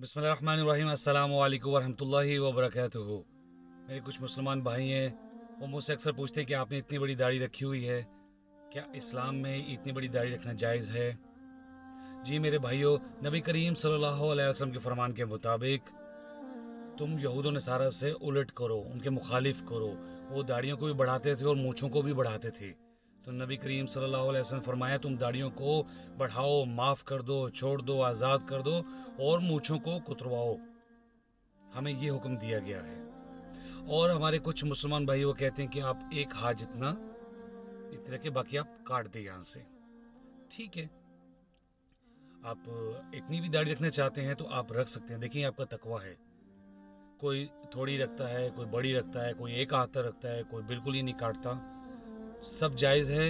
बिस्मिल्लाहिर्रहमानिर्रहीम अस्सलामु अलैकुम वरहमतुल्लाहि वबरकातुहू। मेरे कुछ मुसलमान भाई हैं, वो मुझसे अक्सर पूछते हैं कि आपने इतनी बड़ी दाढ़ी रखी हुई है, क्या इस्लाम में इतनी बड़ी दाढ़ी रखना जायज़ है? जी मेरे भाइयों, नबी करीम सल्लल्लाहु अलैहि वसल्लम के फरमान के मुताबिक तुम यहूद व नसारा से उलट करो, उनके मुखालिफ करो। वो दाढ़ियों को भी बढ़ाते थे और मूँछों को भी बढ़ाते थे। तो नबी करीम सल्लल्लाहु अलैहि वसल्लम फरमाया, तुम दाढ़ियों को बढ़ाओ, माफ़ कर दो, छोड़ दो, आज़ाद कर दो और मूँछों को कुतरवाओ। हमें ये हुक्म दिया गया है। और हमारे कुछ मुसलमान भाई वो कहते हैं कि आप एक हाथ जितना इतने के, बाकी आप काट दे यहाँ से। ठीक है, आप इतनी भी दाढ़ी रखना चाहते हैं तो आप रख सकते हैं। देखिए, आपका तकवा है। कोई थोड़ी रखता है, कोई बड़ी रखता है, कोई एक हाथ तक रखता है, कोई बिल्कुल ही नहीं काटता। सब जायज़ है,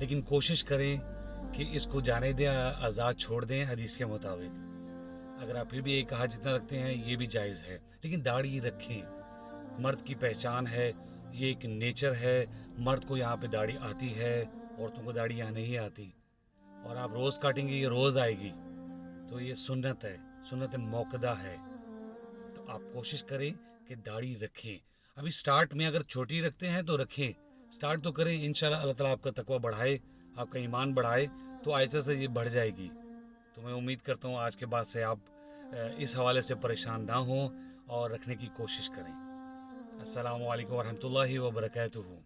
लेकिन कोशिश करें कि इसको जाने दें, आज़ाद छोड़ दें हदीस के मुताबिक। अगर आप फिर भी एक हाथ जितना रखते हैं, ये भी जायज़ है, लेकिन दाढ़ी रखें। मर्द की पहचान है, ये एक नेचर है। मर्द को यहाँ पे दाढ़ी आती है, औरतों को दाढ़ी यहाँ नहीं आती। और आप रोज़ काटेंगे, ये रोज़ आएगी। तो ये सुन्नत है, सुन्नत मौक़दा है। तो आप कोशिश करें कि दाढ़ी रखें। अभी स्टार्ट में अगर छोटी रखते हैं तो रखें, स्टार्ट तो करें। इंशाल्लाह अल्लाह ताला आपका तकवा बढ़ाए, आपका ईमान बढ़ाए, तो आहिस्ता से ये बढ़ जाएगी। तो मैं उम्मीद करता हूँ आज के बाद से आप इस हवाले से परेशान ना हों और रखने की कोशिश करें। अस्सलामु अलैकुम वरहमतुल्लाहि वबरकातुहू।